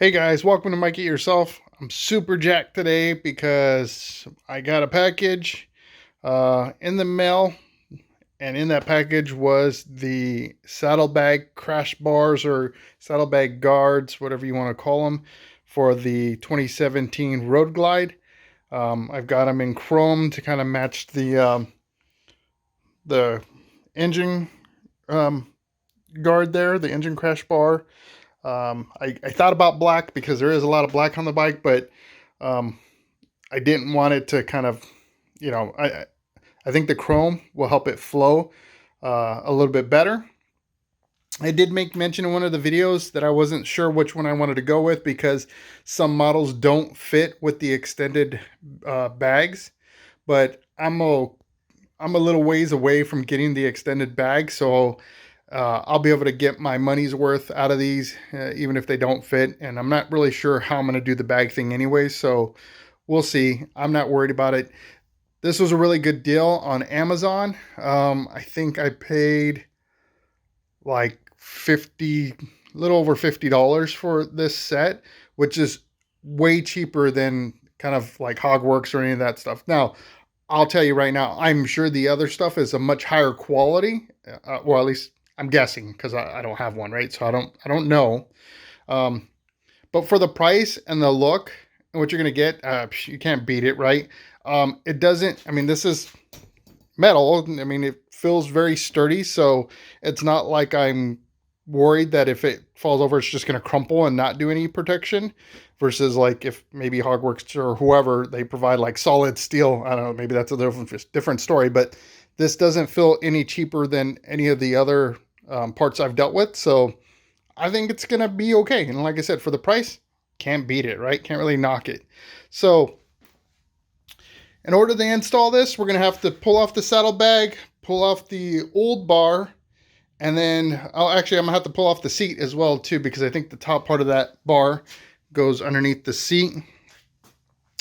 Hey guys, welcome to Mikey Yourself. I'm super jacked today because I got a package in the mail, and in that package was the saddlebag crash bars or saddlebag guards, whatever you want to call them, for the 2017 Road Glide. I've got them in chrome to kind of match the engine um, guard there, the engine crash bar. I thought about black because there is a lot of black on the bike, but um, I didn't want it to kind of, you know, I think the chrome will help it flow a little bit better. I did make mention in one of the videos that I wasn't sure which one I wanted to go with because some models don't fit with the extended bags, but I'm a little ways away from getting the extended bag, so I'll be able to get my money's worth out of these, even if they don't fit. And I'm not really sure how I'm going to do the bag thing anyway, so we'll see. I'm not worried about it. This was a really good deal on Amazon. I think I paid like a little over $50 for this set, which is way cheaper than kind of like Hogworks or any of that stuff. Now, I'll tell you right now, I'm sure the other stuff is a much higher quality, or at least I'm guessing because I don't have one, right? So I don't know. Um, but for the price and the look and what you're gonna get, you can't beat it, right? It doesn't. I mean, this is metal. I mean, it feels very sturdy, so it's not like I'm worried that if it falls over, it's just going to crumple and not do any protection. Versus like if maybe Hogworks or whoever they provide like solid steel. I don't know. Maybe that's a different story. But this doesn't feel any cheaper than any of the other parts I've dealt with. So I think it's going to be okay. And like I said, for the price, can't beat it, right? Can't really knock it. So in order to install this, we're going to have to pull off the saddlebag, pull off the old bar, and then I'm going to have to pull off the seat as well too, because I think the top part of that bar goes underneath the seat,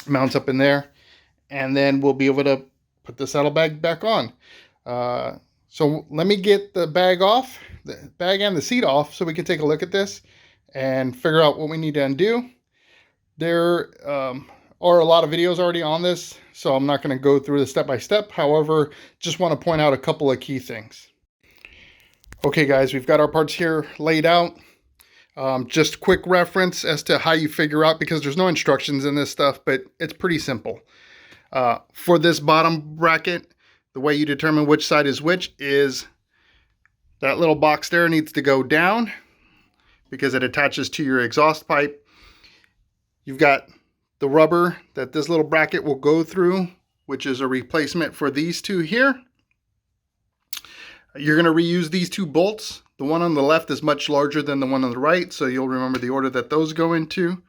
mounts up in there, and then we'll be able to put the saddlebag back on. So let me get the bag off, the bag and the seat off, so we can take a look at this and figure out what we need to undo. There are a lot of videos already on this, so I'm not going to go through the step-by-step. However, just want to point out a couple of key things. Okay, guys, we've got our parts here laid out. Just quick reference as to how you figure out, because there's no instructions in this stuff, but it's pretty simple. For this bottom bracket, the way you determine which side is which is that little box there needs to go down because it attaches to your exhaust pipe. You've got the rubber that this little bracket will go through, which is a replacement for these two here. You're going to reuse these two bolts. The one on the left is much larger than the one on the right, so you'll remember the order that those go into.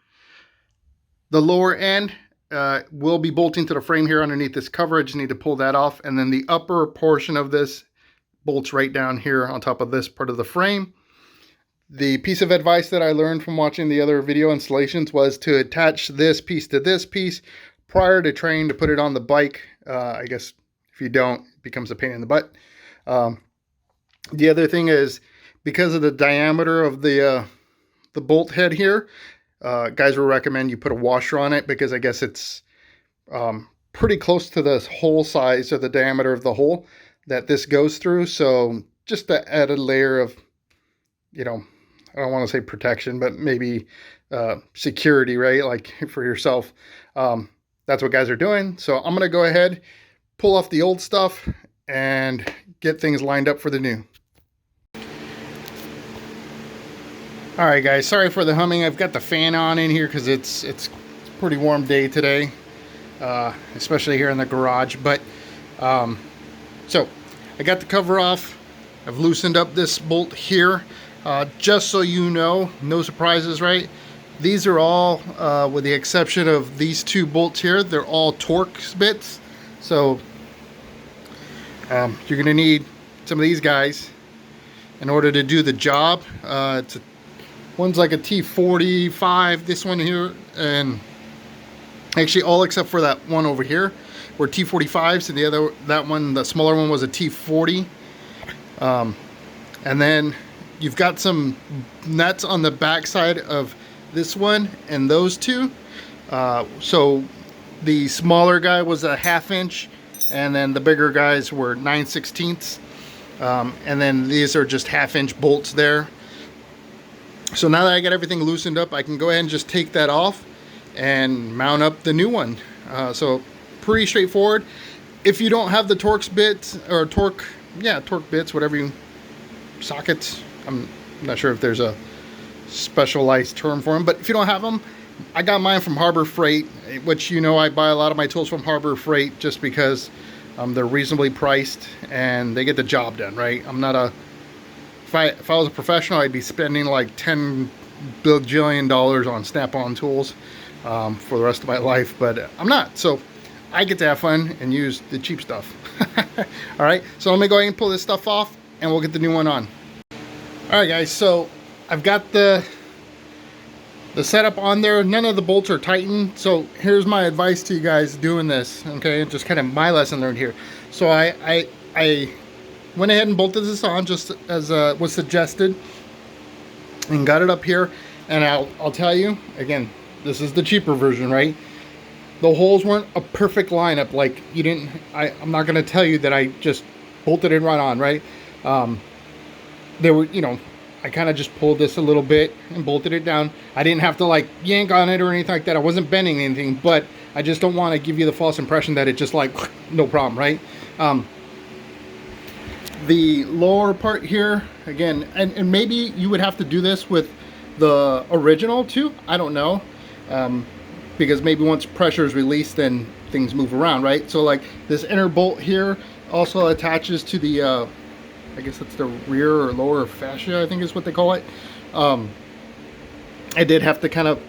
The lower end will be bolting to the frame here underneath this cover. I just need to pull that off. And then the upper portion of this bolts right down here on top of this part of the frame. The piece of advice that I learned from watching the other video installations was to attach this piece to this piece prior to trying to put it on the bike. I guess if you don't, it becomes a pain in the butt. The other thing is, because of the diameter of the bolt head here, guys will recommend you put a washer on it, because I guess it's pretty close to the hole size or the diameter of the hole that this goes through. So just to add a layer of, I don't want to say protection, but maybe security, right? Like for yourself. That's what guys are doing. So I'm going to go ahead, pull off the old stuff, and get things lined up for the new. All right, guys, sorry for the humming. I've got the fan on in here because it's a pretty warm day today, especially here in the garage. But so I got the cover off. I've loosened up this bolt here. Just so you know, no surprises, right? These are all, with the exception of these two bolts here, they're all Torx bits. So you're going to need some of these guys in order to do the job. One's like a T45, this one here, and actually all except for that one over here were T45s, and that one, the smaller one, was a T40. And then you've got some nuts on the back side of this one and those two. So the smaller guy was a 1/2 inch, and then the bigger guys were 9/16. And then these are just 1/2 inch bolts there. So now that I got everything loosened up, I can go ahead and just take that off and mount up the new one. So pretty straightforward. If you don't have the Torx bits or torque bits, whatever you, sockets, I'm not sure if there's a specialized term for them, but if you don't have them, I got mine from Harbor Freight, which, you know, I buy a lot of my tools from Harbor Freight just because they're reasonably priced and they get the job done, right? I'm not a, if I was a professional, I'd be spending like $10 bajillion on Snap-on tools for the rest of my life, but I'm not. So I get to have fun and use the cheap stuff. All right, so let me go ahead and pull this stuff off and we'll get the new one on. All right, guys, so I've got the setup on there. None of the bolts are tightened. So here's my advice to you guys doing this, okay? Just kind of my lesson learned here. So I went ahead and bolted this on just as was suggested and got it up here. And I'll tell you, again, this is the cheaper version, right? The holes weren't a perfect lineup. Like, you didn't, I'm not gonna tell you that I just bolted it right on, right? There were, you know, I kind of just pulled this a little bit and bolted it down. I didn't have to like yank on it or anything like that. I wasn't bending anything, but I just don't want to give you the false impression that it just like, no problem, right? The lower part here, again, and maybe you would have to do this with the original too. I don't know. Because maybe once pressure is released, then things move around, right? So like this inner bolt here also attaches to the, I guess that's the rear or lower fascia, I think is what they call it. I did have to kind of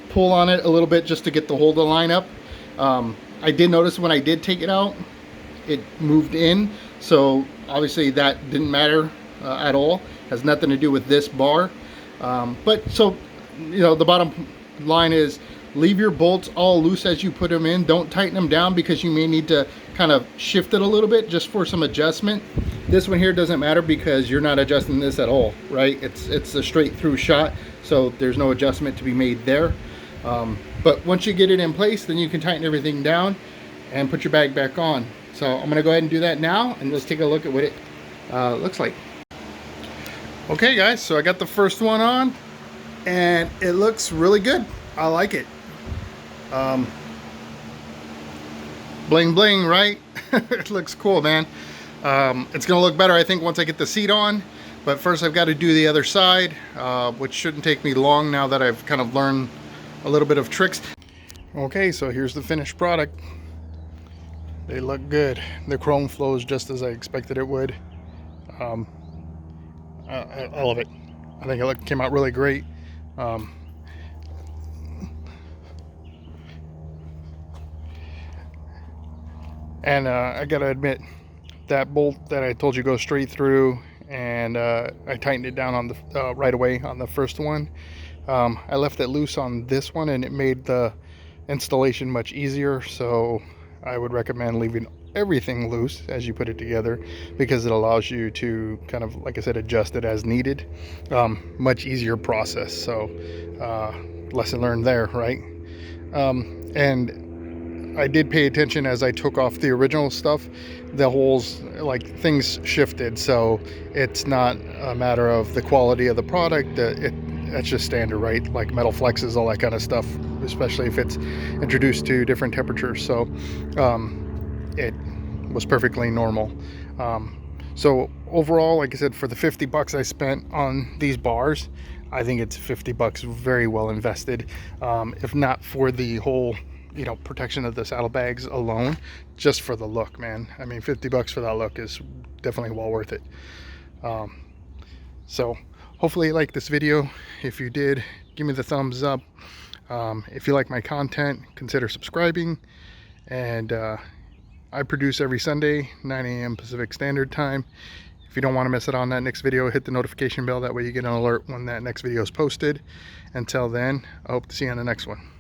pull on it a little bit just to get the hole to line up. I did notice when I did take it out, it moved in. So obviously that didn't matter at all. Has nothing to do with this bar. But so, you know, the bottom line is leave your bolts all loose as you put them in. Don't tighten them down because you may need to kind of shift it a little bit just for some adjustment. This one here doesn't matter because you're not adjusting this at all, right? It's a straight through shot, so there's no adjustment to be made there. But once you get it in place, then you can tighten everything down and put your bag back on. So I'm gonna go ahead and do that now, and let's take a look at what it looks like. Okay guys, so I got the first one on and it looks really good. I like it. Bling bling, right? It looks cool, man. It's gonna look better, I think, once I get the seat on, but first I've got to do the other side, which shouldn't take me long now that I've kind of learned a little bit of tricks. Okay, so here's the finished product. They look good. The chrome flows just as I expected it would. I love it. I think it came out really great. And I gotta admit, that bolt that I told you goes straight through, and I tightened it down on the right away on the first one. I left it loose on this one, and it made the installation much easier. So I would recommend leaving everything loose as you put it together, because it allows you to kind of, like I said, adjust it as needed. Much easier process. So lesson learned there, right? And I did pay attention as I took off the original stuff. The holes, like, things shifted, so it's not a matter of the quality of the product. That's just standard, right? Like metal flexes, all that kind of stuff, especially if it's introduced to different temperatures. So it was perfectly normal. So overall, like I said, for the 50 bucks I spent on these bars, I think it's 50 bucks very well invested. If not for the whole, you know, protection of the saddlebags alone, just for the look, man. I mean, 50 bucks for that look is definitely well worth it. So hopefully you like this video. If you did, give me the thumbs up. If you like my content, consider subscribing. And I produce every Sunday, 9 a.m. Pacific Standard Time. If you don't want to miss it on that next video, hit the notification bell. That way you get an alert when that next video is posted. Until then, I hope to see you on the next one.